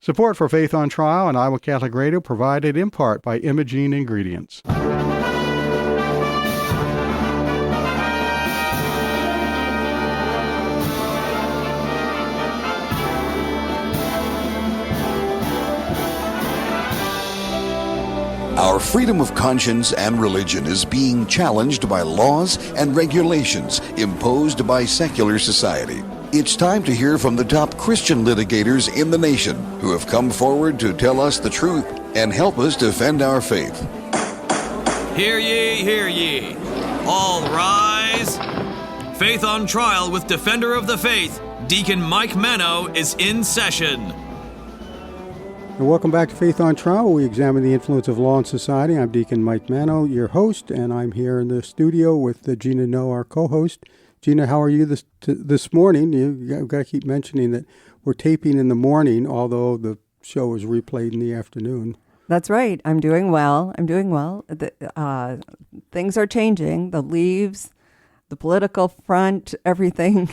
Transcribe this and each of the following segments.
Support for Faith on Trial and Iowa Catholic Radio provided in part by Imogene Ingredients. Our freedom of conscience and religion is being challenged by laws and regulations imposed by secular society. It's time to hear from the top Christian litigators in the nation who have come forward to tell us the truth and help us defend our faith. Hear ye, hear ye. All rise. Faith on Trial with Defender of the Faith, Deacon Mike Mano, is in session. And welcome back to Faith on Trial. We examine the influence of law in society. I'm Deacon Mike Mano, your host, and I'm here in the studio with Gina No, our co-host. Gina, how are you this morning? You've got to keep mentioning that we're taping in the morning, although the show is replayed in the afternoon. That's right. I'm doing well. Things are changing. The leaves, the political front, everything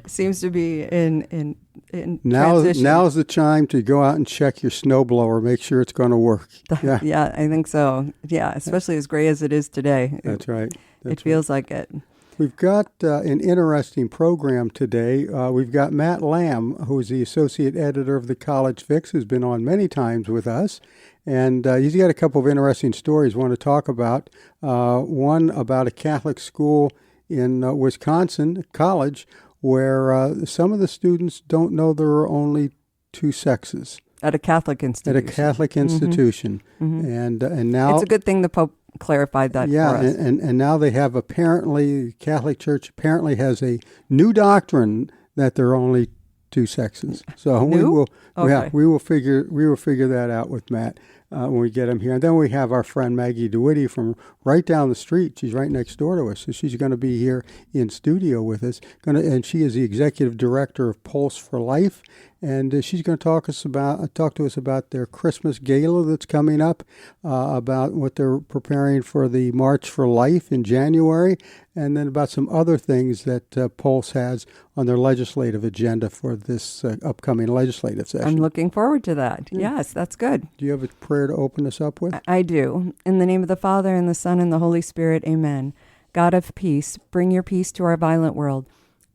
seems to be in transition. Now's the time to go out and check your snowblower, make sure it's going to work. Yeah, I think so. Yeah, especially as gray as it is today. That's right. It feels like it. We've got an interesting program today. We've got Matt Lamb, who is the associate editor of the College Fix, who's been on many times with us. And he's got a couple of interesting stories I want to talk about. One about a Catholic school in Wisconsin, college, where some of the students don't know there are only two sexes. At a Catholic institution. Mm-hmm. And now it's a good thing the Pope clarified that for us. And now they have the Catholic Church apparently has a new doctrine that there are only two sexes. So we will figure that out with Matt when we get him here. And then we have our friend Maggie DeWitte from right down the street. She's right next door to us, so she's going to be here in studio with us. And she is the executive director of Pulse for Life. And she's going to talk to us about their Christmas gala that's coming up, about what they're preparing for the March for Life in January, and then about some other things that Pulse has on their legislative agenda for this upcoming legislative session. I'm looking forward to that. Yes, that's good. Do you have a prayer to open us up with? I do. In the name of the Father, and the Son, and the Holy Spirit, amen. God of peace, bring your peace to our violent world.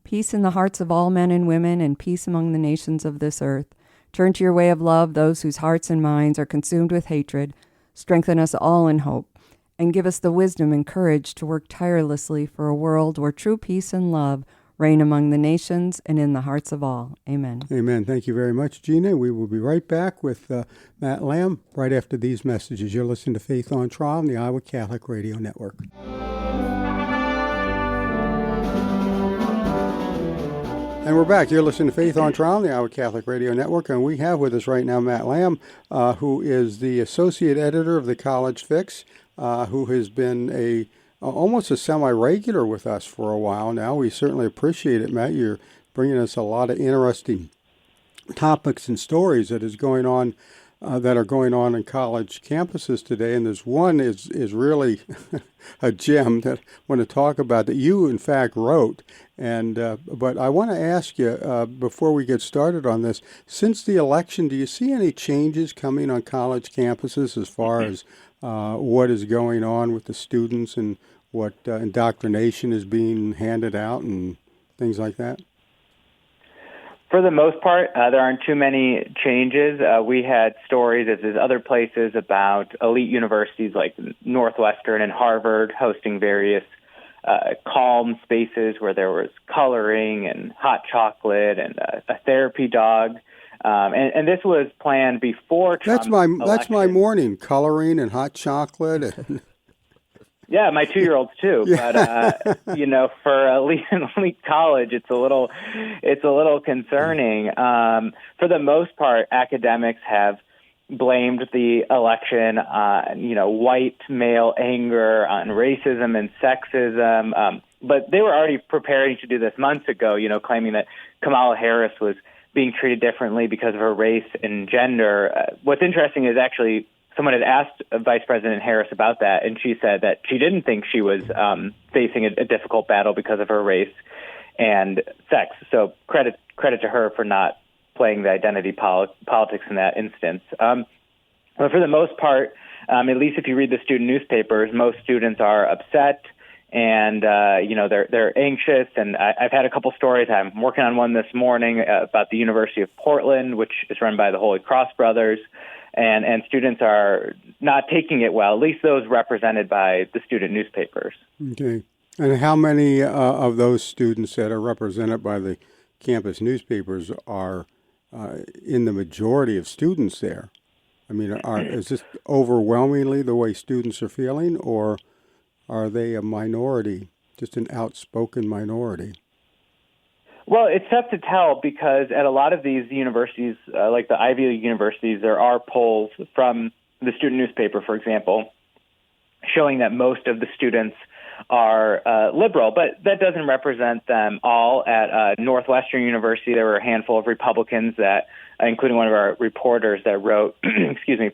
Peace in the hearts of all men and women, and peace among the nations of this earth. Turn to your way of love those whose hearts and minds are consumed with hatred. Strengthen us all in hope, and give us the wisdom and courage to work tirelessly for a world where true peace and love reign among the nations and in the hearts of all. Amen. Amen. Thank you very much, Gina. We will be right back with Matt Lamb right after these messages. You're listening to Faith on Trial on the Iowa Catholic Radio Network. And we're back. You're listening to Faith on Trial on the Iowa Catholic Radio Network, and we have with us right now Matt Lamb, who is the associate editor of the College Fix, who has been almost a semi-regular with us for a while now. We certainly appreciate it, Matt. You're bringing us a lot of interesting topics and stories that are going on in college campuses today, and there's one is really a gem that I want to talk about that you in fact wrote. And but I want to ask you before we get started on this, since the election, do you see any changes coming on college campuses as far as what is going on with the students and what indoctrination is being handed out and things like that? For the most part, there aren't too many changes. We had stories, as is other places, about elite universities like Northwestern and Harvard hosting various calm spaces where there was coloring and hot chocolate and a therapy dog. And this was planned before Trump's election. That's my morning, coloring and hot chocolate. Yeah, my 2-year-olds too. Yeah. But for elite college, it's a little concerning. For the most part, academics have blamed the election on white male anger, on racism and sexism. But they were already preparing to do this months ago. Claiming that Kamala Harris was being treated differently because of her race and gender. What's interesting is actually someone had asked Vice President Harris about that, and she said that she didn't think she was facing a difficult battle because of her race and sex. So credit to her for not playing the identity politics in that instance. But for the most part, at least if you read the student newspapers, most students are upset and, they're anxious. And I've had a couple stories. I'm working on one this morning about the University of Portland, which is run by the Holy Cross Brothers. And students are not taking it well, at least those represented by the student newspapers. Okay. And how many of those students that are represented by the campus newspapers are in the majority of students there? I mean, is this overwhelmingly the way students are feeling, or are they a minority, just an outspoken minority? Well, it's tough to tell because at a lot of these universities, like the Ivy League universities, there are polls from the student newspaper, for example, showing that most of the students are liberal, but that doesn't represent them all. At Northwestern University, there were a handful of Republicans that, including one of our reporters that wrote,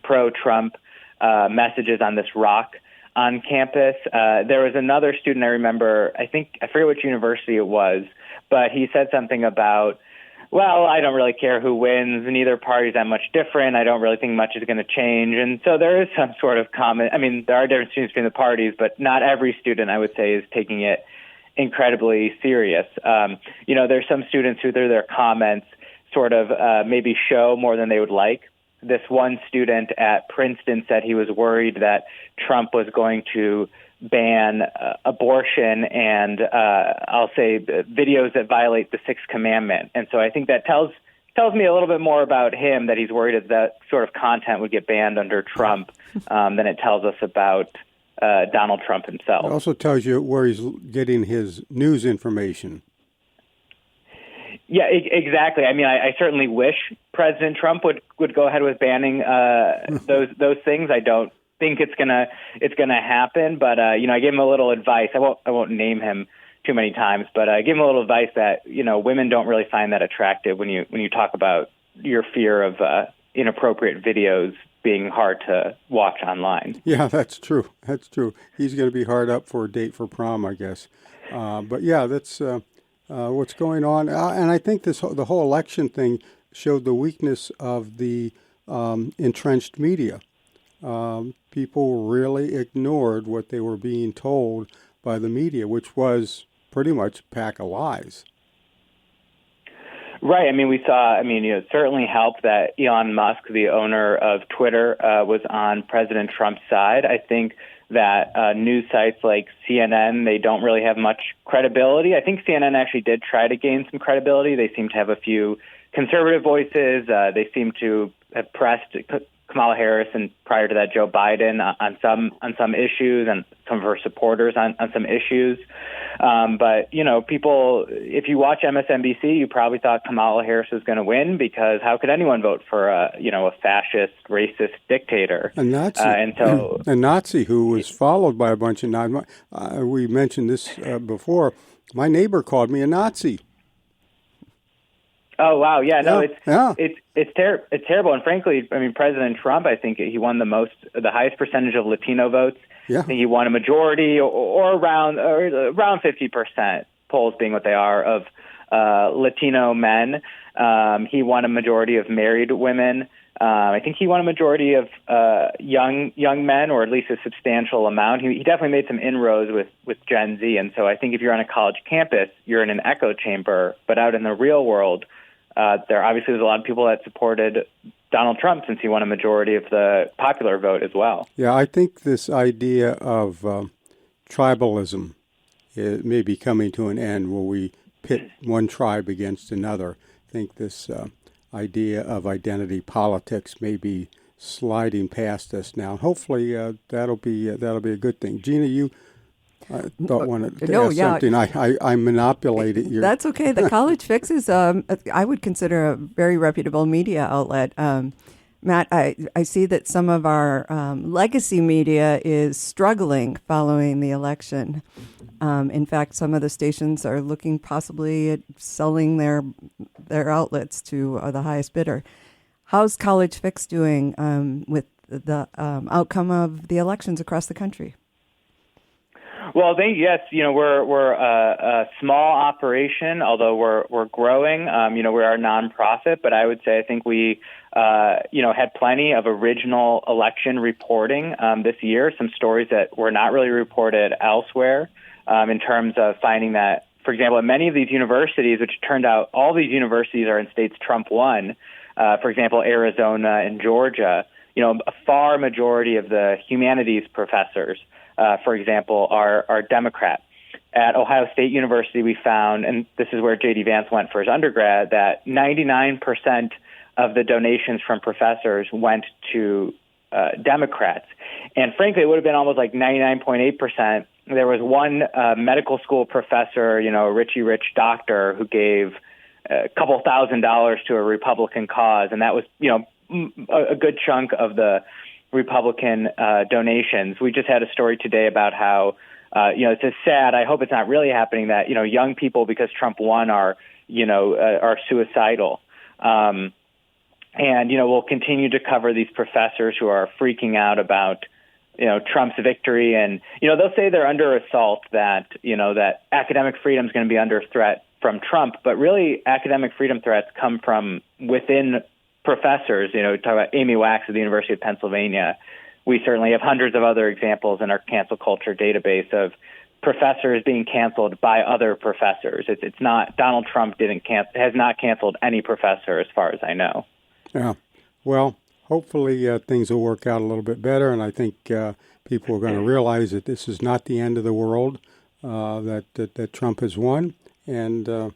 pro-Trump messages on this rock on campus. There was another student I remember, I forget which university it was, but he said something about, well, I don't really care who wins. Neither party's that much different. I don't really think much is going to change. And so there is some sort of comment. I mean, there are different students between the parties, but not every student, I would say, is taking it incredibly serious. There's some students who their comments sort of maybe show more than they would like. This one student at Princeton said he was worried that Trump was going to ban abortion and I'll say videos that violate the Sixth Commandment. And so I think that tells me a little bit more about him, that he's worried that sort of content would get banned under Trump than it tells us about Donald Trump himself. It also tells you where he's getting his news information. Yeah, exactly. I mean, I certainly wish President Trump would go ahead with banning those things. I don't think it's gonna happen, but I gave him a little advice. I won't name him too many times, but I gave him a little advice that women don't really find that attractive when you talk about your fear of inappropriate videos being hard to watch online. Yeah, that's true. He's going to be hard up for a date for prom, I guess. But yeah, that's what's going on, and I think the whole election thing showed the weakness of the entrenched media. People really ignored what they were being told by the media, which was pretty much a pack of lies. Right. I mean, it certainly helped that Elon Musk, the owner of Twitter, was on President Trump's side. I think that news sites like CNN, they don't really have much credibility. I think CNN actually did try to gain some credibility. They seem to have a few conservative voices. They seem to have pressed Kamala Harris and prior to that Joe Biden on some issues, and some of her supporters on some issues. But people, if you watch MSNBC, you probably thought Kamala Harris was going to win, because how could anyone vote for a fascist, racist dictator? A Nazi, and so a Nazi who was followed by a bunch of Nazis. We mentioned this before. My neighbor called me a Nazi. Oh wow, yeah, no, it's terrible, and frankly, I mean, President Trump, I think he won the highest percentage of Latino votes. Yeah, I think he won a majority, or around 50%, polls being what they are, of Latino men. He won a majority of married women. I think he won a majority of young men, or at least a substantial amount. He definitely made some inroads with Gen Z, and so I think if you're on a college campus, you're in an echo chamber. But out in the real world, there's a lot of people that supported Donald Trump, since he won a majority of the popular vote as well. Yeah, I think this idea of tribalism may be coming to an end, where we pit one tribe against another. I think this idea of identity politics may be sliding past us now. Hopefully, that'll be a good thing. Gina, you wanted to ask something. I manipulated your. That's okay. The College Fix is, I would consider, a very reputable media outlet. Matt, I see that some of our legacy media is struggling following the election. In fact, some of the stations are looking possibly at selling their outlets to the highest bidder. How's College Fix doing with the outcome of the elections across the country? Well, yes, we're a small operation, although we're growing. We are a nonprofit, but I would say I think we had plenty of original election reporting this year. Some stories that were not really reported elsewhere, in terms of finding that, for example, at many of these universities, which turned out all these universities are in states Trump won. For example, Arizona and Georgia. A far majority of the humanities professors, for example, are Democrat. At Ohio State University, we found, and this is where J.D. Vance went for his undergrad, that 99% of the donations from professors went to Democrats. And frankly, it would have been almost like 99.8%. There was one medical school professor, a Richie Rich doctor, who gave a couple $1,000s to a Republican cause, and that was, a good chunk of the Republican donations. We just had a story today about how, it's just sad. I hope it's not really happening that, young people, because Trump won, are suicidal. And, we'll continue to cover these professors who are freaking out about, Trump's victory. And, they'll say they're under assault, that, that academic freedom is going to be under threat from Trump. But really, academic freedom threats come from within professors. Talk about Amy Wax at the University of Pennsylvania. We certainly have hundreds of other examples in our cancel culture database of professors being canceled by other professors. It's not, Donald Trump has not canceled any professor as far as I know. Yeah. Well, hopefully things will work out a little bit better, and I think people are going to realize that this is not the end of the world, that Trump has won, and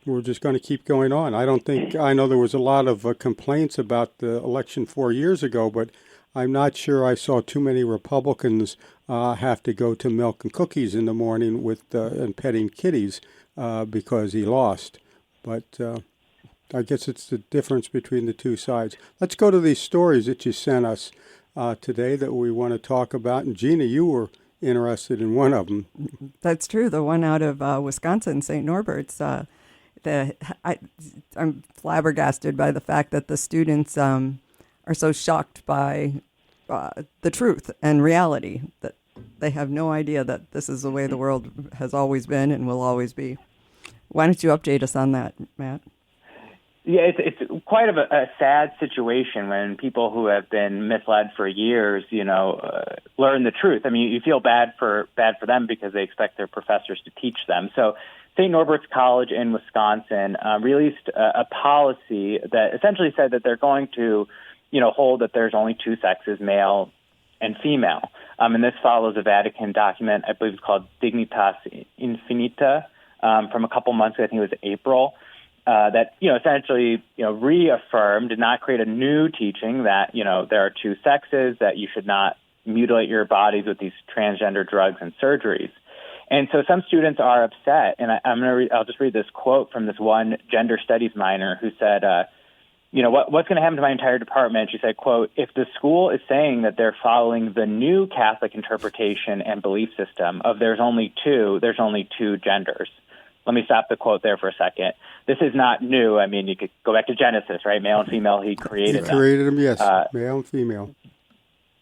we're just going to keep going on. I know there was a lot of complaints about the election 4 years ago, but I'm not sure I saw too many Republicans have to go to milk and cookies in the morning and petting kitties because he lost. But I guess it's the difference between the two sides. Let's go to these stories that you sent us today that we want to talk about. And Gina, you were interested in one of them. That's true. The one out of Wisconsin, St. Norbert's. I'm flabbergasted by the fact that the students are so shocked by the truth and reality that they have no idea that this is the way the world has always been and will always be. Why don't you update us on that, Matt? Yeah, it's quite a sad situation when people who have been misled for years, learn the truth. I mean, you feel bad for them because they expect their professors to teach them. So St. Norbert's College in Wisconsin released a policy that essentially said that they're going to, hold that there's only two sexes, male and female. And this follows a Vatican document, I believe it's called Dignitas Infinita, from a couple months ago, I think it was April, that, essentially, reaffirmed, did not create a new teaching that, there are two sexes, that you should not mutilate your bodies with these transgender drugs and surgeries. And so some students are upset, and I'll just read this quote from this one gender studies minor who said, what's going to happen to my entire department? She said, quote, if the school is saying that they're following the new Catholic interpretation and belief system of there's only two genders. Let me stop the quote there for a second. This is not new. I mean, you could go back to Genesis, right? Male and female, he created them. He created them, yes, male and female.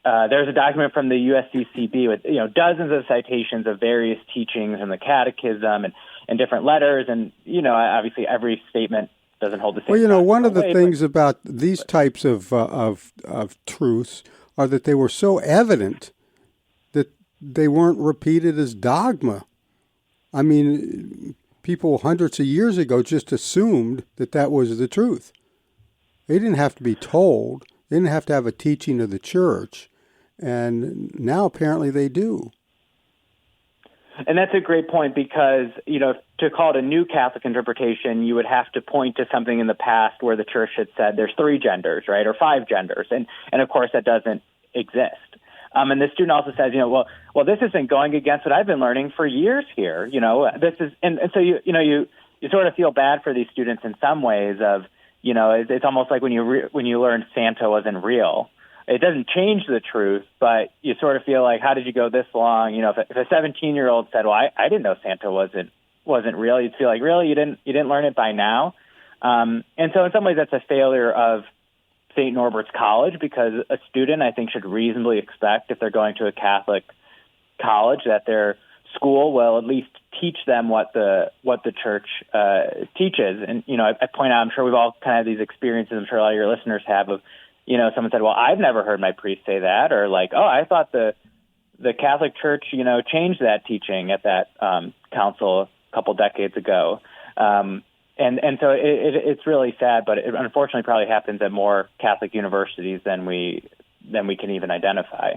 There's a document from the USCCB with dozens of citations of various teachings in the Catechism and different letters, and obviously every statement doesn't hold the same. Well, one of the things about these types of truths are that they were so evident that they weren't repeated as dogma. I mean, people hundreds of years ago just assumed that was the truth. They didn't have to be told. They didn't have to have a teaching of the church. And now apparently they do. And that's a great point because, to call it a new Catholic interpretation, you would have to point to something in the past where the church had said there's 3 genders, right, or 5 genders. And of course, that doesn't exist. And the student also says, well, this isn't going against what I've been learning for years here. This is, and so you sort of feel bad for these students in some ways. Of it's almost like when you learn Santa wasn't real. It doesn't change the truth, but you sort of feel like, how did you go this long? If a 17-year-old said, well, I didn't know Santa wasn't real, you'd feel like, really, you didn't learn it by now. And so in some ways, that's a failure of St. Norbert's College, because a student, I think, should reasonably expect, if they're going to a Catholic college, that their school will at least teach them what the church teaches. And I point out, I'm sure we've all kind of had these experiences. I'm sure a lot of your listeners have of, someone said, "Well, I've never heard my priest say that," or like, "Oh, I thought the Catholic Church, changed that teaching at that council a couple decades ago." And so it's really sad, but it unfortunately probably happens at more Catholic universities than we can even identify.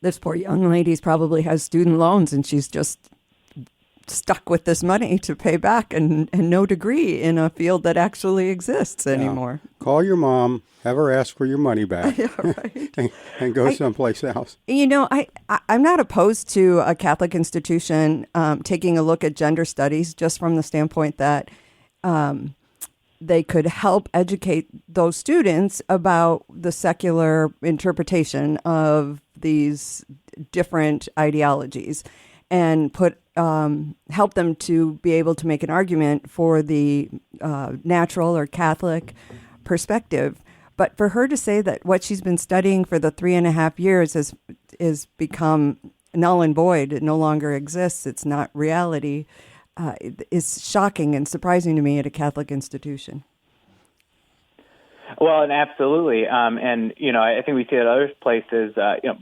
This poor young lady probably has student loans, and she's just stuck with this money to pay back and no degree in a field that actually exists anymore. Call your mom, have her ask for your money back, Yeah, right. and go someplace else. I'm not opposed to a Catholic institution taking a look at gender studies just from the standpoint that they could help educate those students about the secular interpretation of these different ideologies and help them to be able to make an argument for the natural or Catholic perspective. But for her to say that what she's been studying for the 3.5 years is become null and void, it no longer exists, it's not reality, is shocking and surprising to me at a Catholic institution. Well, and absolutely. And, I think we see it at other places,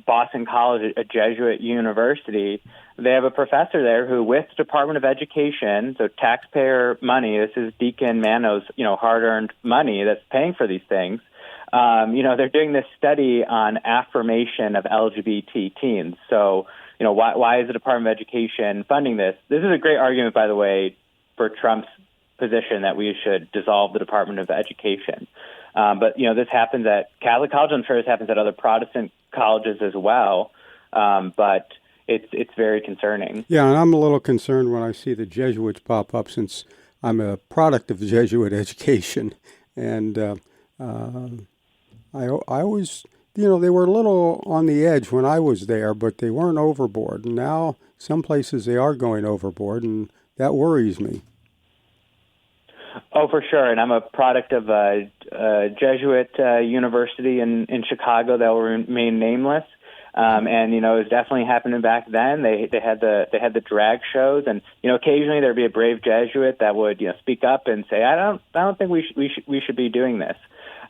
Boston College, a Jesuit university, they have a professor there who, with the Department of Education, so taxpayer money, this is Deacon Mano's, hard-earned money that's paying for these things, they're doing this study on affirmation of LGBT teens. So, why is the Department of Education funding this? This is a great argument, by the way, for Trump's position that we should dissolve the Department of Education. But, this happens at Catholic colleges. I'm sure this happens at other Protestant colleges as well. But it's very concerning. Yeah, and I'm a little concerned when I see the Jesuits pop up, since I'm a product of the Jesuit education. And I always, they were a little on the edge when I was there, but they weren't overboard. And now some places they are going overboard, and that worries me. Oh, for sure. And I'm a product of a Jesuit university in Chicago that will remain nameless. And it was definitely happening back then. They had the drag shows, and occasionally there'd be a brave Jesuit that would speak up and say, I don't think we should be doing this.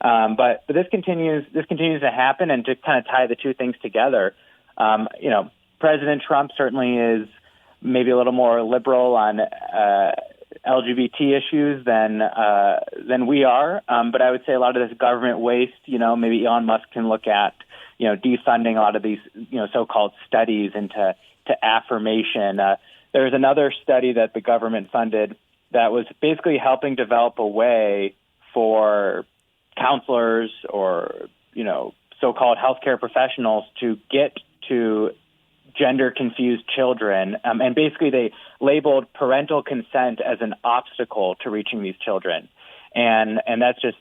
But this continues to happen, and to kind of tie the two things together, President Trump certainly is maybe a little more liberal on LGBT issues than we are. But I would say a lot of this government waste, maybe Elon Musk can look at, defunding a lot of these, so-called studies into affirmation. There was another study that the government funded that was basically helping develop a way for counselors or, so-called healthcare professionals to get to gender-confused children, and basically they labeled parental consent as an obstacle to reaching these children, and that's just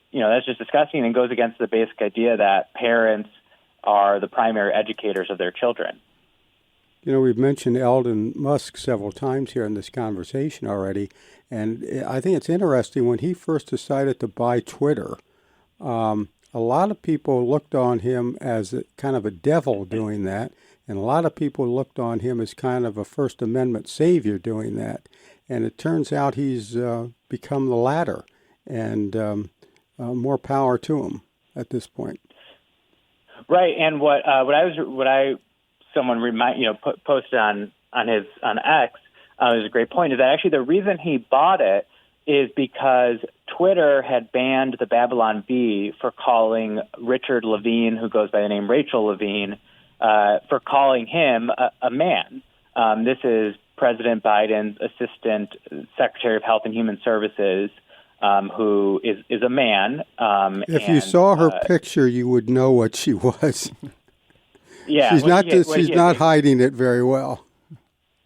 disgusting, and goes against the basic idea that parents are the primary educators of their children. We've mentioned Elon Musk several times here in this conversation already, and I think it's interesting when he first decided to buy Twitter. A lot of people looked on him as kind of a devil doing that. And a lot of people looked on him as kind of a First Amendment savior doing that. And it turns out he's become the latter, and more power to him at this point. Right. And someone posted on X, is a great point, is that actually the reason he bought it is because Twitter had banned the Babylon Bee for calling Richard Levine, who goes by the name Rachel Levine, for calling him a man. This is President Biden's Assistant Secretary of Health and Human Services, who is a man. If you saw her picture, you would know what she was. Yeah, she's not hiding it very well.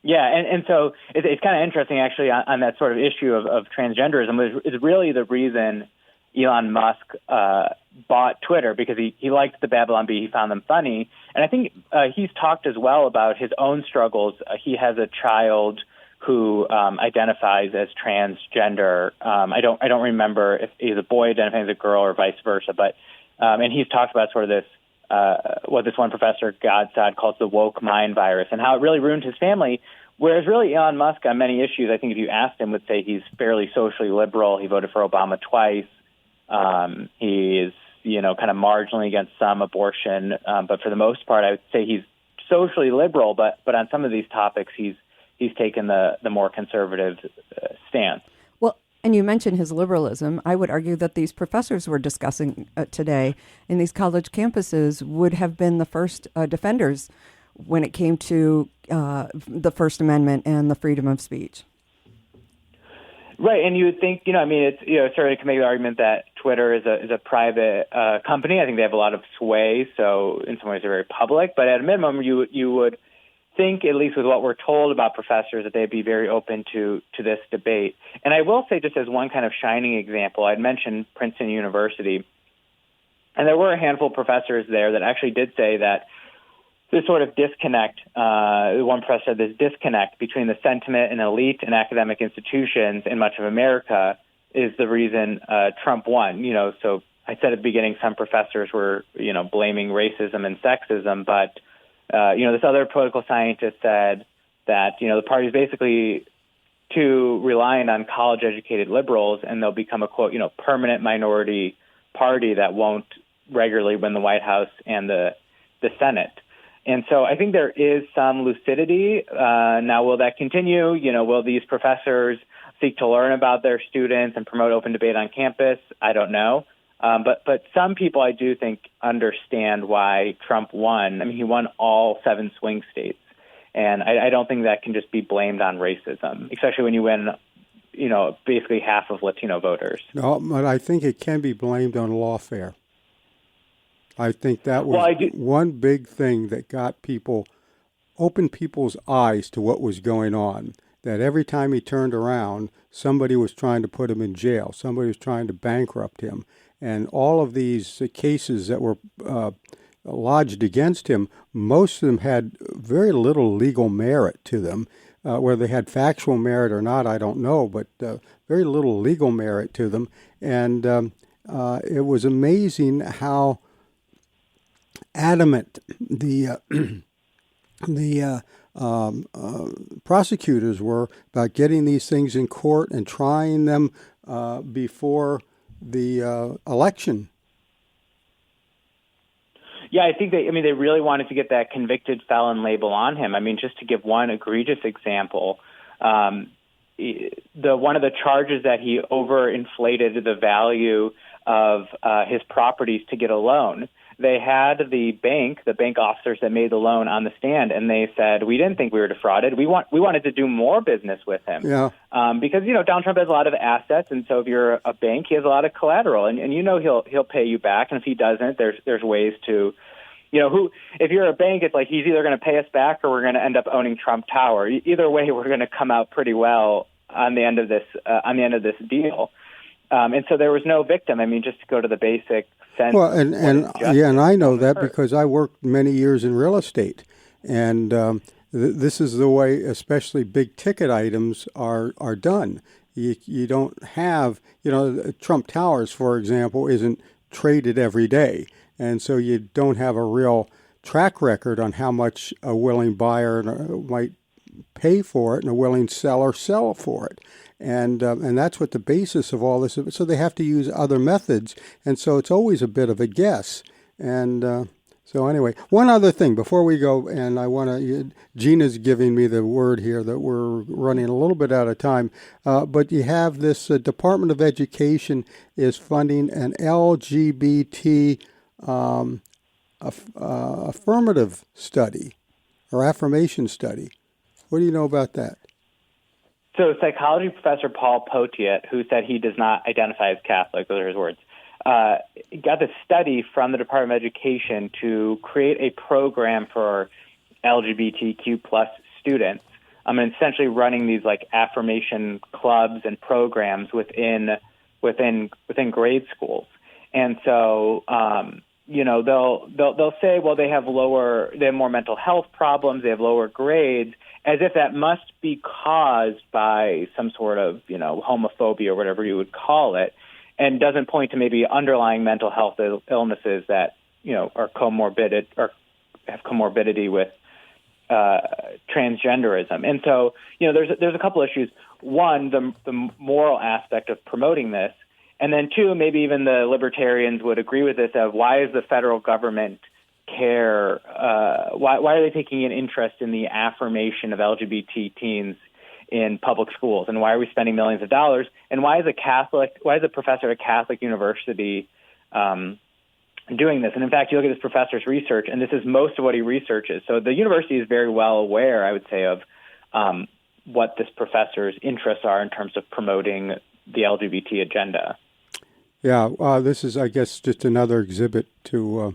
Yeah, and so it's kind of interesting, actually, on that sort of issue of transgenderism. Is really the reason Elon Musk bought Twitter, because he liked the Babylon Bee. He found them funny. And I think he's talked as well about his own struggles. He has a child who identifies as transgender. I don't remember if he's a boy identifying as a girl or vice versa. But and he's talked about sort of this, what this one professor, Godsod, calls the woke mind virus, and how it really ruined his family Whereas really Elon Musk on many issues, I think if you asked him, would say he's fairly socially liberal. He voted for Obama twice. He is, kind of marginally against some abortion. But for the most part, I would say he's socially liberal. But on some of these topics, he's taken the more conservative stance. Well, and you mentioned his liberalism. I would argue that these professors we're discussing today in these college campuses would have been the first defenders when it came to the First Amendment and the freedom of speech. Right, and you would think, it's certainly can make the argument that Twitter is a private company. I think they have a lot of sway, so in some ways they're very public. But at a minimum, you would think, at least with what we're told about professors, that they'd be very open to this debate. And I will say, just as one kind of shining example, I'd mentioned Princeton University, and there were a handful of professors there that actually did say that this sort of disconnect, one professor said this disconnect between the sentiment in elite and academic institutions in much of America is the reason Trump won. So I said at the beginning some professors were, blaming racism and sexism, but, this other political scientist said that, the party is basically too reliant on college-educated liberals, and they'll become a, quote, permanent minority party that won't regularly win the White House and the Senate. And so I think there is some lucidity. Now, will that continue? Will these professors seek to learn about their students and promote open debate on campus? I don't know. But some people, I do think, understand why Trump won. I mean, he won all 7 swing states. And I don't think that can just be blamed on racism, especially when you win, basically half of Latino voters. No, but I think it can be blamed on lawfare. I think that was one big thing that opened people's eyes to what was going on, that every time he turned around, somebody was trying to put him in jail. Somebody was trying to bankrupt him. And all of these cases that were lodged against him, most of them had very little legal merit to them. Whether they had factual merit or not, I don't know, but very little legal merit to them. And it was amazing how adamant the prosecutors were about getting these things in court and trying them before the election. Yeah, I think they really wanted to get that convicted felon label on him. I mean, just to give one egregious example, one of the charges that he overinflated the value of his properties to get a loan. They had the bank officers that made the loan on the stand, and they said, we didn't think we were defrauded. We wanted to do more business with him. Yeah. Because, Donald Trump has a lot of assets, and so if you're a bank, he has a lot of collateral, and he'll pay you back. And if he doesn't, there's ways to, if you're a bank, it's like he's either going to pay us back or we're going to end up owning Trump Tower. Either way, we're going to come out pretty well on the end of this deal. And so there was no victim. I mean, just to go to the basic sense. Well, and I know that because I worked many years in real estate, and this is the way, especially big ticket items are done. You don't have, Trump Towers, for example, isn't traded every day, and so you don't have a real track record on how much a willing buyer might pay for it and a willing seller sell for it. And that's what the basis of all this is. So they have to use other methods. And so it's always a bit of a guess. And so anyway, one other thing before we go, and Gina's giving me the word here that we're running a little bit out of time. But you have this Department of Education is funding an LGBT affirmative study or affirmation study. What do you know about that? So psychology professor Paul Potiet, who said he does not identify as Catholic, those are his words, got this study from the Department of Education to create a program for LGBTQ plus students. And essentially running these like affirmation clubs and programs within grade schools. And so, they'll say, well, they have more mental health problems, they have lower grades, as if that must be caused by some sort of, homophobia or whatever you would call it, and doesn't point to maybe underlying mental health illnesses that, are comorbid or have comorbidity with transgenderism. And so, there's a couple issues. One, the moral aspect of promoting this, and then two, maybe even the libertarians would agree with this, of why is the federal government care? Why are they taking an interest in the affirmation of LGBT teens in public schools, and why are we spending millions of dollars? And why is a professor at a Catholic university doing this? And in fact, you look at this professor's research, and this is most of what he researches. So the university is very well aware, I would say, of what this professor's interests are in terms of promoting the LGBT agenda. Yeah, this is, I guess, just another exhibit to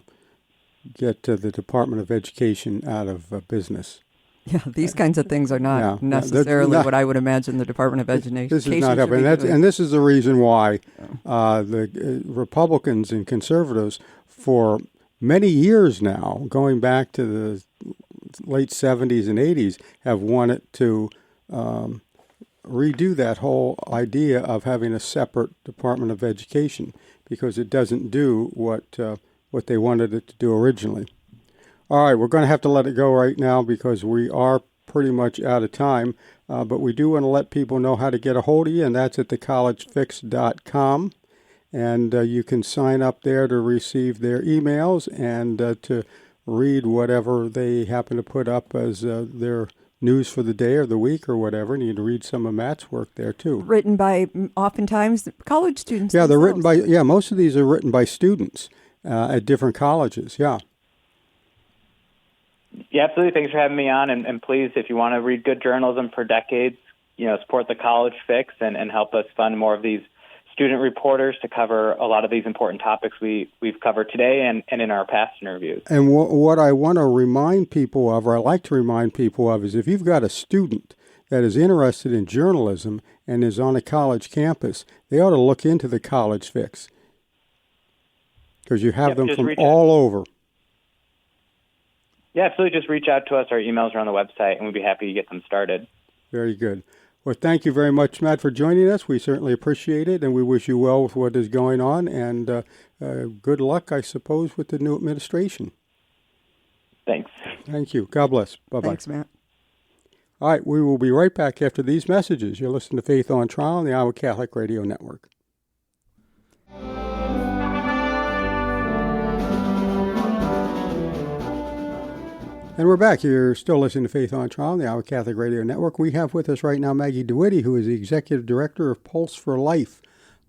get the Department of Education out of business. Yeah, these kinds of things are not necessarily what I would imagine the Department of Education. This is not happening, and this is the reason why the Republicans and conservatives, for many years now, going back to the late 70s and 80s, have wanted to redo that whole idea of having a separate Department of Education, because it doesn't do what they wanted it to do originally. All right, we're going to have to let it go right now because we are pretty much out of time, but we do want to let people know how to get a hold of you, and that's at thecollegefix.com. And you can sign up there to receive their emails and to read whatever they happen to put up as their news for the day or the week or whatever. And you can read some of Matt's work there too. Written by, oftentimes, college students. Yeah, they're written themselves. by, most of these are written by students at different colleges, yeah. Yeah, absolutely. Thanks for having me on. And please, if you want to read good journalism for decades, support the College Fix and help us fund more of these student reporters to cover a lot of these important topics we've covered today and in our past interviews. And what I want to remind people of, or I like to remind people of, is if you've got a student that is interested in journalism and is on a college campus, they ought to look into the College Fix, because you have them from all over. Yeah, absolutely. Just reach out to us. Our emails are on the website, and we'd be happy to get them started. Very good. Well, thank you very much, Matt, for joining us. We certainly appreciate it, and we wish you well with what is going on, and good luck, I suppose, with the new administration. Thanks. Thank you. God bless. Bye-bye. Thanks, Matt. All right, we will be right back after these messages. You're listening to Faith on Trial on the Iowa Catholic Radio Network. And we're back. You're still listening to Faith on Trial on the Iowa Catholic Radio Network. We have with us right now Maggie DeWitte, who is the Executive Director of Pulse for Life,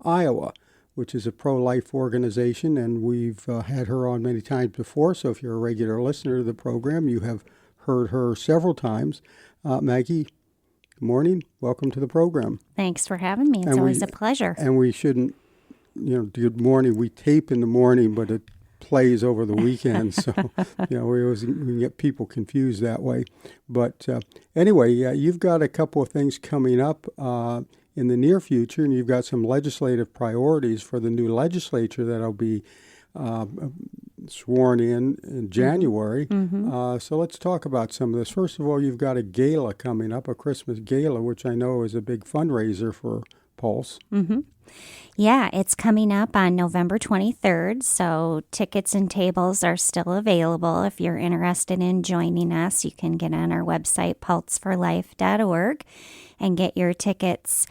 Iowa, which is a pro-life organization, and we've had her on many times before, so if you're a regular listener to the program, you have heard her several times. Maggie, good morning. Welcome to the program. Thanks for having me. It's always a pleasure. And we shouldn't, good morning. We tape in the morning, but it plays over the weekend, so we can get people confused that way. But anyway, you've got a couple of things coming up in the near future, and you've got some legislative priorities for the new legislature that'll be sworn in January. Mm-hmm. So let's talk about some of this. First of all, you've got a gala coming up, a Christmas gala, which I know is a big fundraiser for Pulse. Mm-hmm. Yeah, it's coming up on November 23rd, so tickets and tables are still available. If you're interested in joining us, you can get on our website, pulseforlife.org, and get your tickets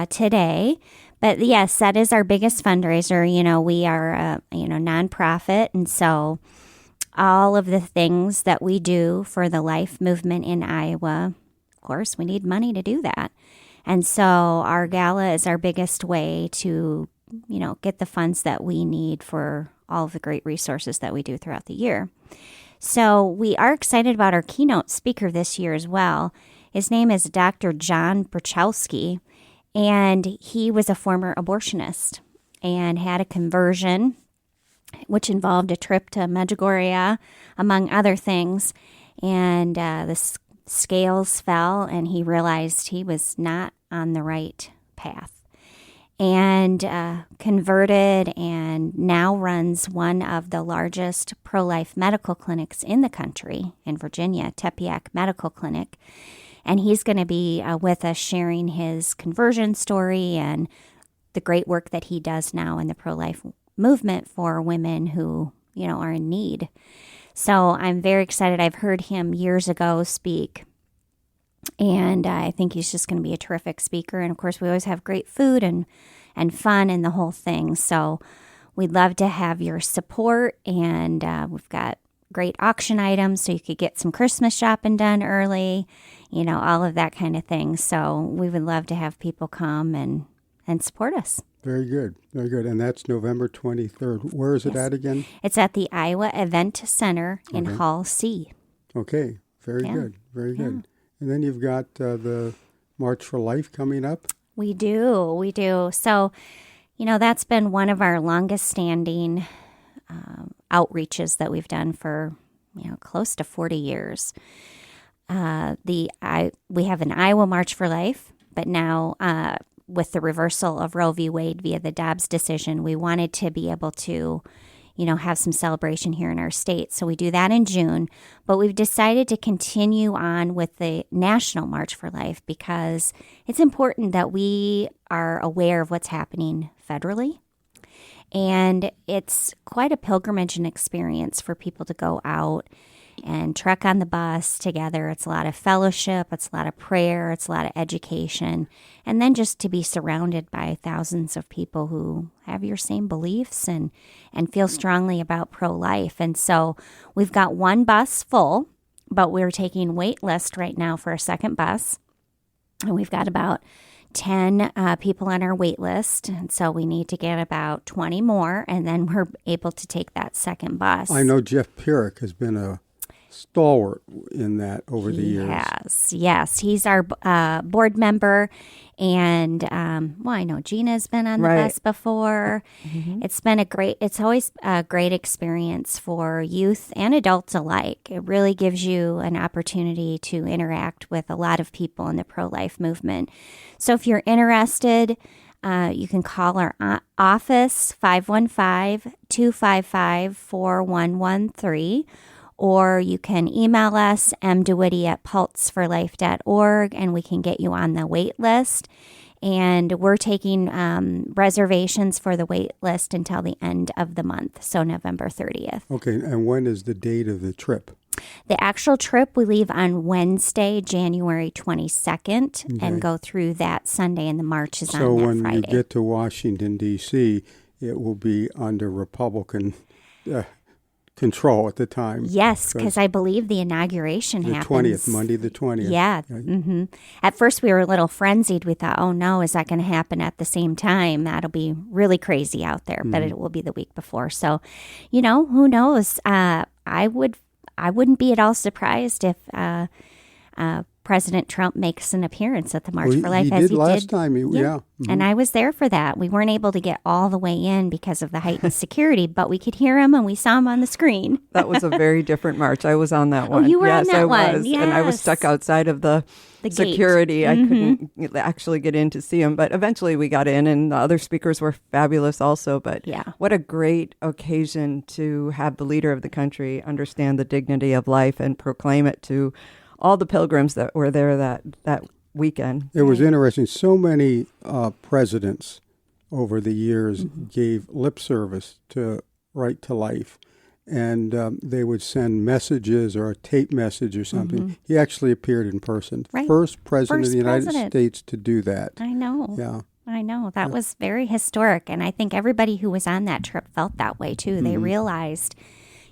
today. But yes, that is our biggest fundraiser. We are a nonprofit, and so all of the things that we do for the life movement in Iowa, of course, we need money to do that. And so our gala is our biggest way to, get the funds that we need for all of the great resources that we do throughout the year. So we are excited about our keynote speaker this year as well. His name is Dr. John Bruchowski, and he was a former abortionist and had a conversion, which involved a trip to Medjugorje, among other things. And the scales fell, and he realized he was not on the right path, and converted, and now runs one of the largest pro-life medical clinics in the country in Virginia, Tepeyac Medical Clinic. And he's going to be with us sharing his conversion story and the great work that he does now in the pro-life movement for women who, are in need. So I'm very excited. I've heard him years ago speak, and I think he's just going to be a terrific speaker. And of course, we always have great food and fun and the whole thing. So we'd love to have your support, and we've got great auction items so you could get some Christmas shopping done early, all of that kind of thing. So we would love to have people come and support us. Very good. Very good. And that's November 23rd. Where is it at again? It's at the Iowa Event Center in Hall C. Okay. Very good. Very good. And then you've got the March for Life coming up. We do. So, that's been one of our longest standing outreaches that we've done for, close to 40 years. We have an Iowa March for Life, but now with the reversal of Roe v. Wade via the Dobbs decision, we wanted to be able to, have some celebration here in our state. So we do that in June, but we've decided to continue on with the National March for Life because it's important that we are aware of what's happening federally. And it's quite a pilgrimage and experience for people to go out and trek on the bus together. It's a lot of fellowship, it's a lot of prayer, it's a lot of education, and then just to be surrounded by thousands of people who have your same beliefs and feel strongly about pro-life. And so we've got one bus full, but we're taking wait list right now for a second bus, and we've got about 10 people on our wait list, and so we need to get about 20 more, and then we're able to take that second bus. I know Jeff Pierrick has been a stalwart in that over the years. Yes. He's our board member, and I know Gina's been on the bus before. Mm-hmm. It's always a great experience for youth and adults alike. It really gives you an opportunity to interact with a lot of people in the pro-life movement. So if you're interested, you can call our office, 515-255-4113, or you can email us, mdewitte@pulseforlife.org, and we can get you on the wait list. And we're taking reservations for the wait list until the end of the month, so November 30th. Okay, and when is the date of the trip? The actual trip, we leave on Wednesday, January 22nd, and go through that Sunday, and the march is on that Friday. So when you get to Washington, D.C., it will be under Republican control at the time. Yes, because I believe the inauguration happens. The 20th, Monday the 20th. Yeah. Mm-hmm. At first we were a little frenzied. We thought, oh no, is that going to happen at the same time? That'll be really crazy out there, but it will be the week before. So, who knows? I wouldn't be at all surprised if President Trump makes an appearance at the March for Life. He did last time. Yeah. Mm-hmm. And I was there for that. We weren't able to get all the way in because of the heightened security, but we could hear him and we saw him on the screen. That was a very different march. I was on that one. Oh, you were on that one. Yes, I was. Yes. And I was stuck outside of the security. Gate. I couldn't actually get in to see him, but eventually we got in, and the other speakers were fabulous also. But what a great occasion to have the leader of the country understand the dignity of life and proclaim it to all the pilgrims that were there that weekend. It was interesting. So many presidents over the years gave lip service to Right to Life, and they would send messages or a tape message or something. Mm-hmm. He actually appeared in person. Right. First president of the United States to do that. I know. Yeah. I know. That was very historic, and I think everybody who was on that trip felt that way, too. Mm-hmm. They realized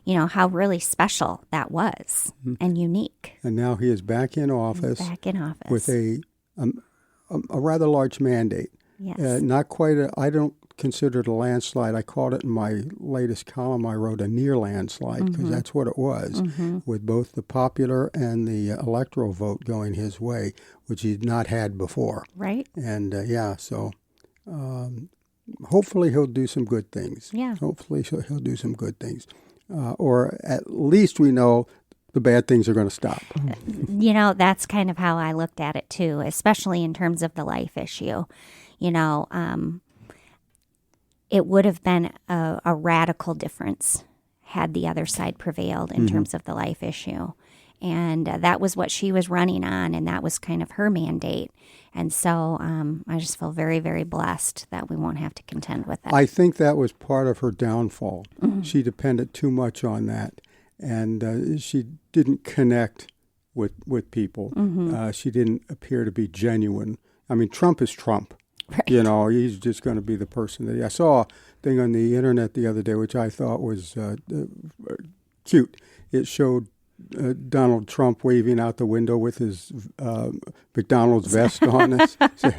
how really special that was and unique. And now he is back in office. With a rather large mandate. Yes. Not quite I don't consider it a landslide. I called it in my latest column I wrote a near landslide because that's what it was, with both the popular and the electoral vote going his way, which he'd not had before. Right. And so hopefully he'll do some good things. Yeah. Hopefully he'll do some good things. Or at least we know the bad things are going to stop. That's kind of how I looked at it, too, especially in terms of the life issue. It would have been a radical difference had the other side prevailed in terms of the life issue. And that was what she was running on, and that was kind of her mandate. And so I just feel very, very blessed that we won't have to contend with that. I think that was part of her downfall. Mm-hmm. She depended too much on that. and she didn't connect with people. She didn't appear to be genuine. I mean, Trump is Trump. Right. He's just going to be the person that I saw a thing on the internet the other day, which I thought was cute. It showed Donald Trump waving out the window with his McDonald's vest on. So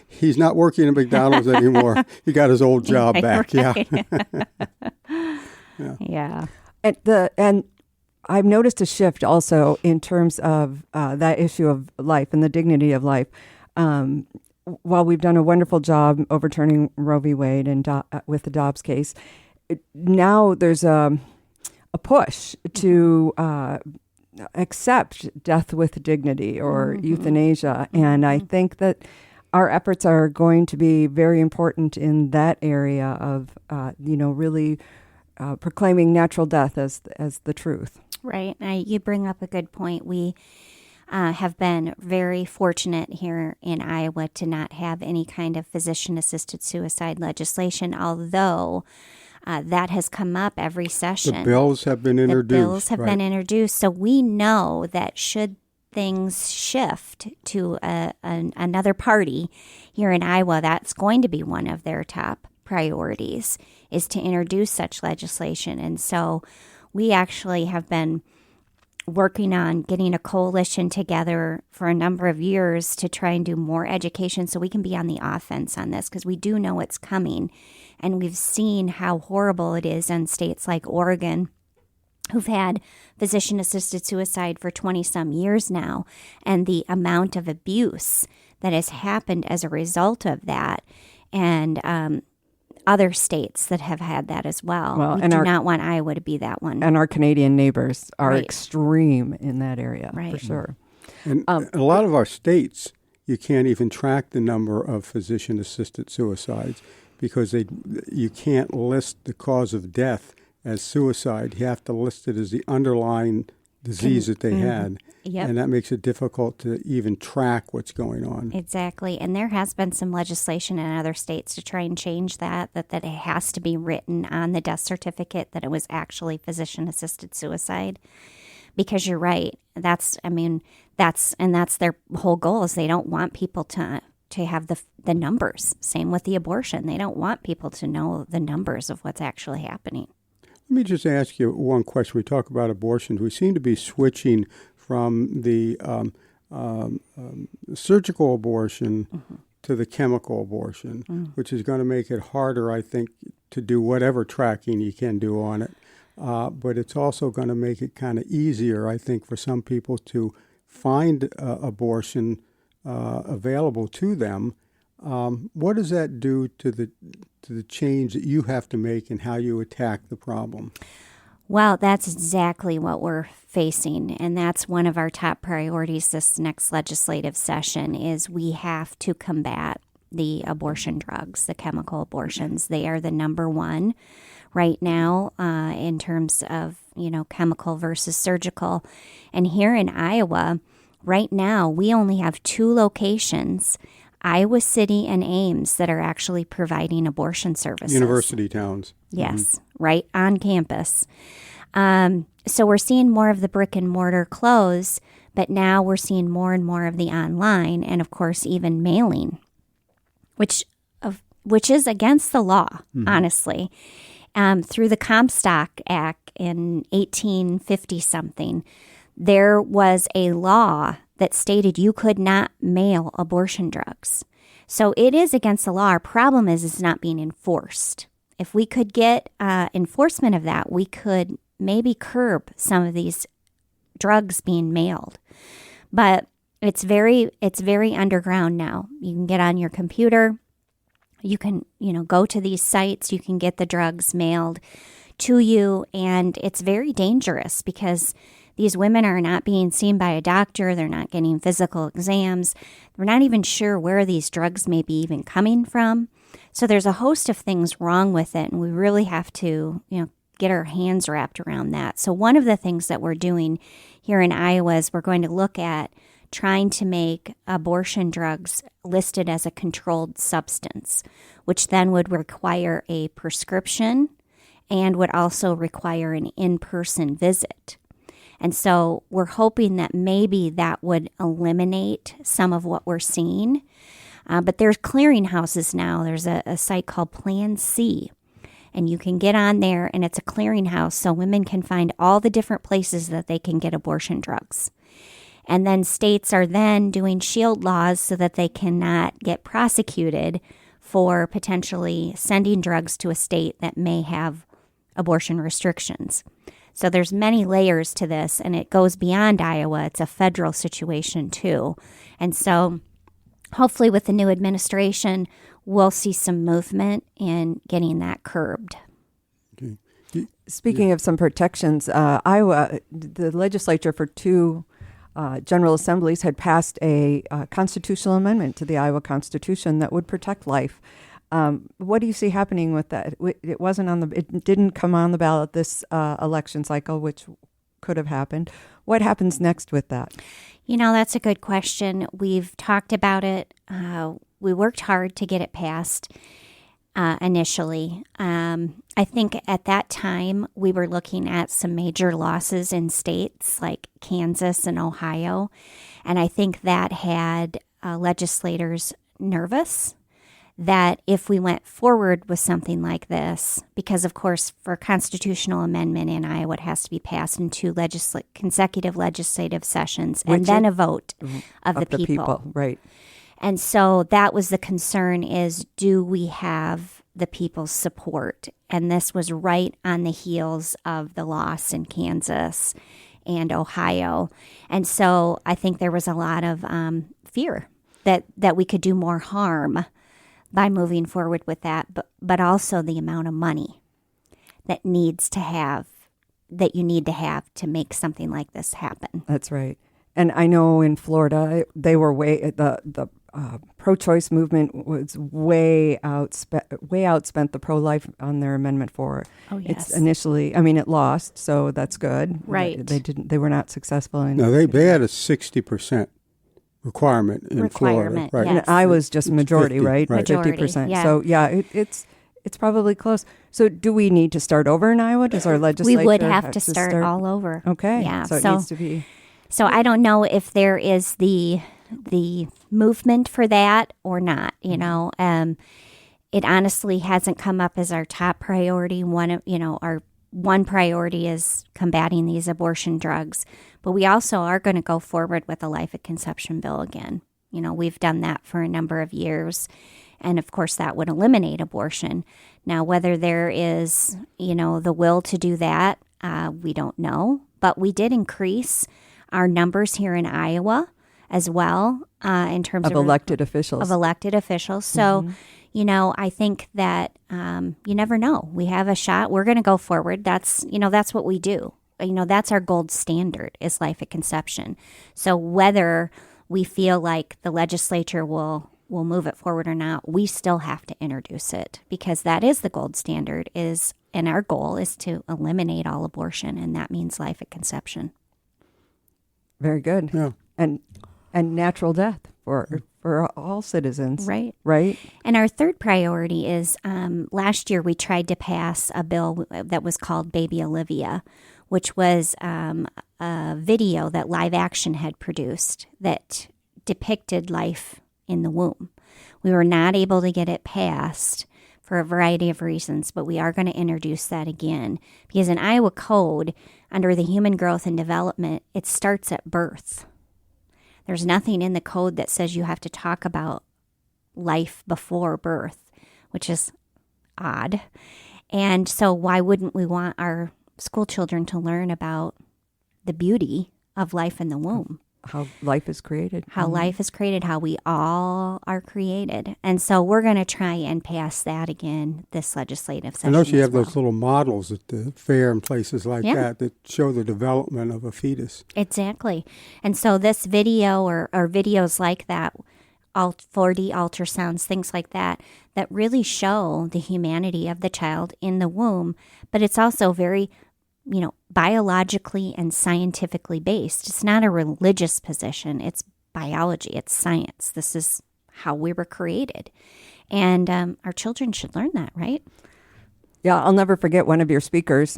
he's not working at McDonald's anymore. He got his old job back. Right. Yeah. Yeah. And I've noticed a shift also in terms of that issue of life and the dignity of life. While we've done a wonderful job overturning Roe v. Wade and with the Dobbs case, now there's a push to accept death with dignity or euthanasia. And I think that our efforts are going to be very important in that area of, really proclaiming natural death as the truth. Right. You bring up a good point. We have been very fortunate here in Iowa to not have any kind of physician-assisted suicide legislation, although that has come up every session. The bills have been introduced. The bills have been introduced. So we know that should things shift to another party here in Iowa, that's going to be one of their top priorities, is to introduce such legislation. And so we actually have been working on getting a coalition together for a number of years to try and do more education so we can be on the offense on this, because we do know it's coming. And we've seen how horrible it is in states like Oregon, who've had physician-assisted suicide for 20-some years now, and the amount of abuse that has happened as a result of that, and other states that have had that as well. We do not want Iowa to be that one. And our Canadian neighbors are extreme in that area, for sure. And a lot of our states, you can't even track the number of physician-assisted suicides because you can't list the cause of death as suicide. You have to list it as the underlying disease that they had. Yep. And that makes it difficult to even track what's going on. Exactly. And there has been some legislation in other states to try and change that it has to be written on the death certificate that it was actually physician-assisted suicide. Because you're right. That's their whole goal, is they don't want people to have the numbers. Same with the abortion. They don't want people to know the numbers of what's actually happening. Let me just ask you one question. We talk about abortions. We seem to be switching from the surgical abortion to the chemical abortion, which is going to make it harder, I think, to do whatever tracking you can do on it. But it's also going to make it kind of easier, I think, for some people to find abortion available to them. What does that do to the change that you have to make in how you attack the problem? Well, that's exactly what we're facing, and that's one of our top priorities this next legislative session, is we have to combat the abortion drugs, the chemical abortions. They are the number one right now in terms of, chemical versus surgical. And here in Iowa, right now, we only have 2 locations, Iowa City and Ames, that are actually providing abortion services. University towns. Yes, right on campus. So we're seeing more of the brick and mortar close, but now we're seeing more and more of the online, and of course even mailing, which is against the law, honestly. Through the Comstock Act in 1850-something, there was a law that stated you could not mail abortion drugs. So it is against the law. Our problem is it's not being enforced. If we could get enforcement of that, we could maybe curb some of these drugs being mailed. But it's very underground now. You can get on your computer. You can, go to these sites. You can get the drugs mailed to you. And it's very dangerous because these women are not being seen by a doctor. They're not getting physical exams. We're not even sure where these drugs may be even coming from. So there's a host of things wrong with it, and we really have to, get our hands wrapped around that. So one of the things that we're doing here in Iowa is we're going to look at trying to make abortion drugs listed as a controlled substance, which then would require a prescription and would also require an in-person visit. And so we're hoping that maybe that would eliminate some of what we're seeing. But there's clearinghouses now. There's a site called Plan C. And you can get on there, and it's a clearinghouse so women can find all the different places that they can get abortion drugs. And then states are then doing shield laws so that they cannot get prosecuted for potentially sending drugs to a state that may have abortion restrictions. So there's many layers to this, and it goes beyond Iowa. It's a federal situation too. And so hopefully with the new administration, we'll see some movement in getting that curbed. Okay. Speaking of some protections, Iowa, the legislature for two General Assemblies had passed a constitutional amendment to the Iowa Constitution that would protect life. What do you see happening with that? It didn't come on the ballot this election cycle, which could have happened. What happens next with that? That's a good question. We've talked about it. We worked hard to get it passed initially. I think at that time we were looking at some major losses in states like Kansas and Ohio. And I think that had legislators nervous that if we went forward with something like this, because of course for a constitutional amendment in Iowa, it has to be passed in two consecutive legislative sessions and then a vote of the people. Right. And so that was the concern is, do we have the people's support? And this was right on the heels of the loss in Kansas and Ohio. And so I think there was a lot of fear that we could do more harm by moving forward with that, but also the amount of money that you need to have to make something like this happen. That's right. And I know in Florida, they were the pro-choice movement was way outspent the pro-life on their amendment for it. Oh, yes. It's initially, it lost, so that's good. Right. They were not successful. No, they had a 60% requirement in Florida. Right. Yes. And I was just majority, 50, right? right. 50%. Yeah. So yeah, it's probably close. So do we need to start over in Iowa? Does our legislature We would have to start all over. Okay. Yeah. So it needs to be. So I don't know if there is the movement for that or not. It honestly hasn't come up as our top priority. Our one priority is combating these abortion drugs, but we also are going to go forward with a life at conception bill again. We've done that for a number of years, and of course that would eliminate abortion. Now, whether there is, the will to do that, we don't know, but we did increase our numbers here in Iowa as well in terms of elected officials. So, I think that you never know. We have a shot. We're going to go forward. That's what we do. That's our gold standard is life at conception. So whether we feel like the legislature will move it forward or not, we still have to introduce it because that is the gold standard and our goal is to eliminate all abortion, and that means life at conception. Very good. Yeah. And natural death for all citizens. Right. Right. And our third priority is last year we tried to pass a bill that was called Baby Olivia, which was a video that Live Action had produced that depicted life in the womb. We were not able to get it passed for a variety of reasons, but we are going to introduce that again because in Iowa Code, under the Human Growth and Development, it starts at birth. There's nothing in the code that says you have to talk about life before birth, which is odd. And so why wouldn't we want our school children to learn about the beauty of life in the womb? How life is created. Life is created, how we all are created. And so we're going to try and pass that again this legislative session. I know you have those little models at the fair and places like that show the development of a fetus. Exactly. And so this video or videos like that, 4D ultrasounds, things like that really show the humanity of the child in the womb. But it's also very biologically and scientifically based. It's not a religious position. It's biology. It's science. This is how we were created. And our children should learn that, right? Yeah, I'll never forget one of your speakers.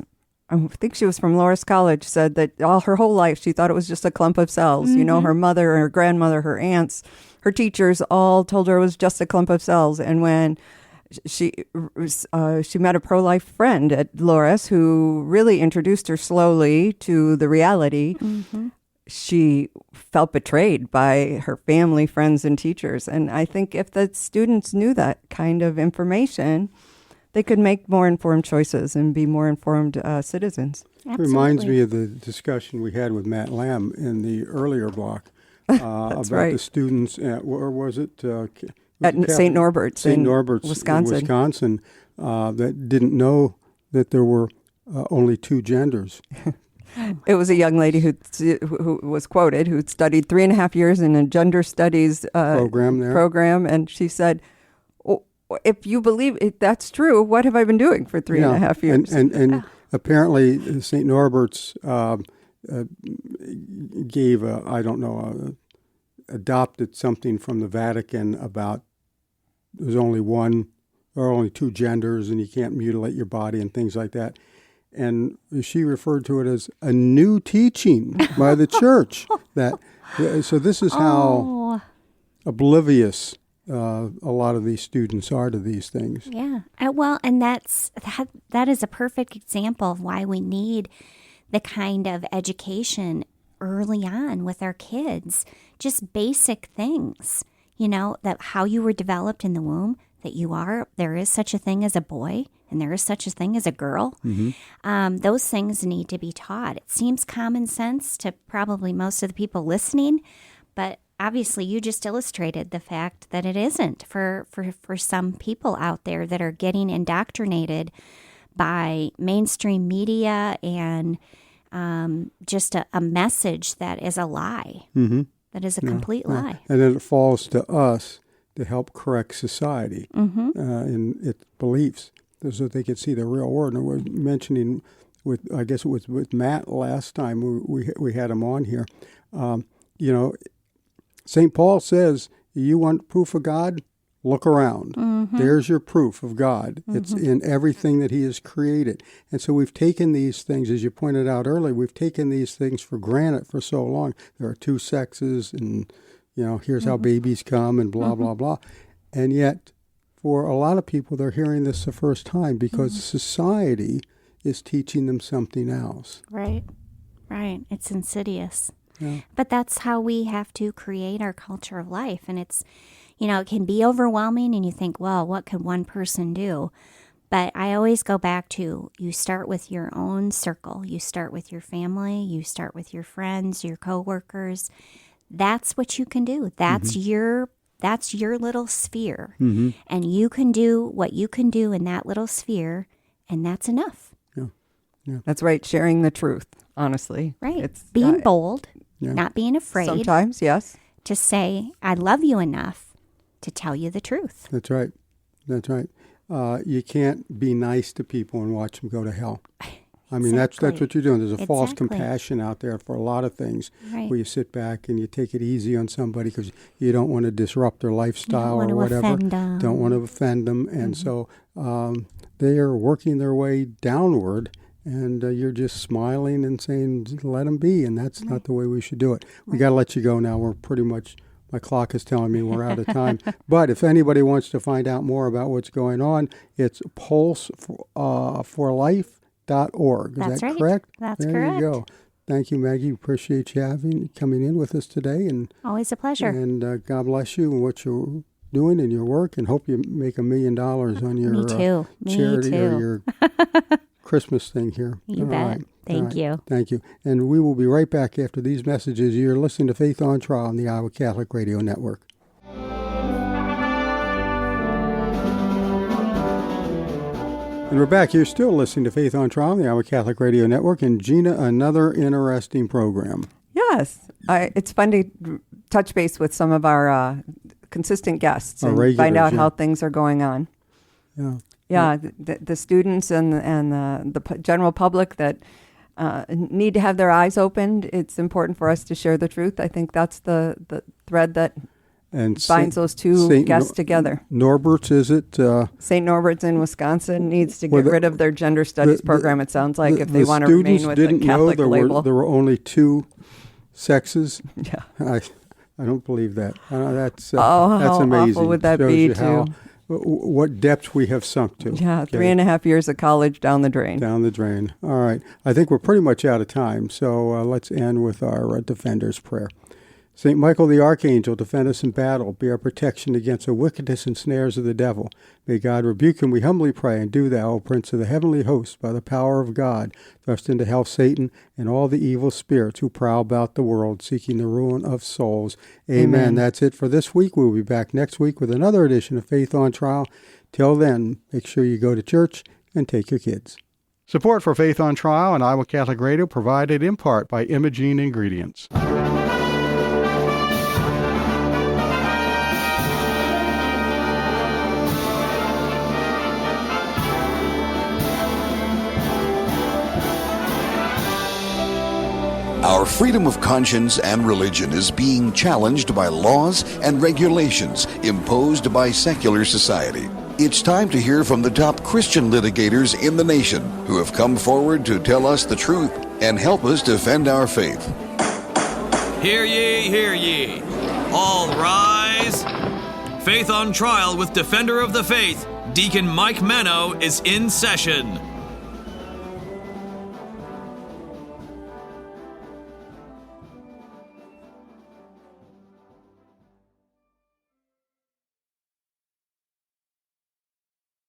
I think she was from Loras College, said that all her whole life she thought it was just a clump of cells. You know, her mother, her grandmother, her aunts, her teachers all told her it was just a clump of cells. And when she met a pro-life friend at Loras who really introduced her slowly to the reality, she felt betrayed by her family, friends, and teachers. And I think if the students knew that kind of information, they could make more informed choices and be more informed citizens. Absolutely. It reminds me of the discussion we had with Matt Lamb in the earlier block about right. the students at, where was it? At St. Norbert's in Wisconsin, that didn't know that there were only two genders. It was a young lady who was quoted, who studied 3.5 years in a gender studies program, and she said, if you believe that's true, what have I been doing for 3.5 years? And apparently St. Norbert's gave adopted something from the Vatican about there's only one or only two genders and you can't mutilate your body and things like that. And she referred to it as a new teaching by the church. So this is how oblivious a lot of these students are to these things. Yeah. Well, and that is a perfect example of why we need the kind of education early on with our kids. Just basic things, that how you were developed in the womb, that there is such a thing as a boy and there is such a thing as a girl. Those things need to be taught. It seems common sense to probably most of the people listening, but obviously you just illustrated the fact that it isn't for some people out there that are getting indoctrinated by mainstream media and just a message that is a lie, that is a complete lie. And then it falls to us to help correct society in its beliefs so they can see the real world. And I was mentioning I guess it was with Matt last time we had him on here, St. Paul says, you want proof of God? Look around. There's your proof of God. It's in everything that he has created. And so we've taken these things, as you pointed out earlier, we've taken these things for granted for so long. There are two sexes and, here's how babies come and blah, blah, blah. And yet, for a lot of people, they're hearing this the first time because society is teaching them something else. Right. It's insidious. Yeah. But that's how we have to create our culture of life. And it's, it can be overwhelming and you think, well, what can one person do? But I always go back to you start with your own circle. You start with your family. You start with your friends, your coworkers. That's what you can do. That's your little sphere. And you can do what you can do in that little sphere, and that's enough. Yeah. That's right. Sharing the truth, honestly. Right. It's being bold, not being afraid. Sometimes, yes. To say, I love you enough to tell you the truth. That's right. You can't be nice to people and watch them go to hell. I mean, that's what you're doing. There's a false compassion out there for a lot of things where you sit back and you take it easy on somebody because you don't want to disrupt their lifestyle or whatever. Don't want to offend them. And so they are working their way downward. And you're just smiling and saying, let them be. And that's not the way we should do it. We got to let you go now. We're pretty much, my clock is telling me we're out of time. But if anybody wants to find out more about what's going on, it's pulseforlife.org. Is that correct? That's correct. There you go. Thank you, Maggie. Appreciate you coming in with us today. And always a pleasure. And God bless you and what you're doing in your work. And hope you make $1 million on your charity or your Christmas thing here. You bet. Right. Thank you. Thank you. And we will be right back after these messages. You're listening to Faith on Trial on the Iowa Catholic Radio Network. And we're back. You're still listening to Faith on Trial on the Iowa Catholic Radio Network. And Gina, another interesting program. Yes. It's fun to touch base with some of our consistent guests and find out how things are going on. Yeah, the students and the general public that need to have their eyes opened. It's important for us to share the truth. I think that's the thread that And binds those two guests together. Norbert's, is it? St. Norbert's in Wisconsin needs to get rid of their gender studies program, it sounds like, if they want to remain with the Catholic label. There were only two sexes. Yeah. I don't believe that. That's how amazing. Awful would that Shows be, you too? What depths we have sunk to. Yeah, 3.5 years of college down the drain. Down the drain. All right. I think we're pretty much out of time, so let's end with our Defender's Prayer. St. Michael the Archangel, defend us in battle. Be our protection against the wickedness and snares of the devil. May God rebuke him, we humbly pray, and do thou, O Prince of the heavenly host, by the power of God, thrust into hell Satan and all the evil spirits who prowl about the world, seeking the ruin of souls. Amen. That's it for this week. We'll be back next week with another edition of Faith on Trial. Till then, make sure you go to church and take your kids. Support for Faith on Trial and Iowa Catholic Radio provided in part by Imogene Ingredients. Our freedom of conscience and religion is being challenged by laws and regulations imposed by secular society. It's time to hear from the top Christian litigators in the nation who have come forward to tell us the truth and help us defend our faith. Hear ye, hear ye. All rise. Faith on Trial with Defender of the Faith, Deacon Mike Mano, is in session.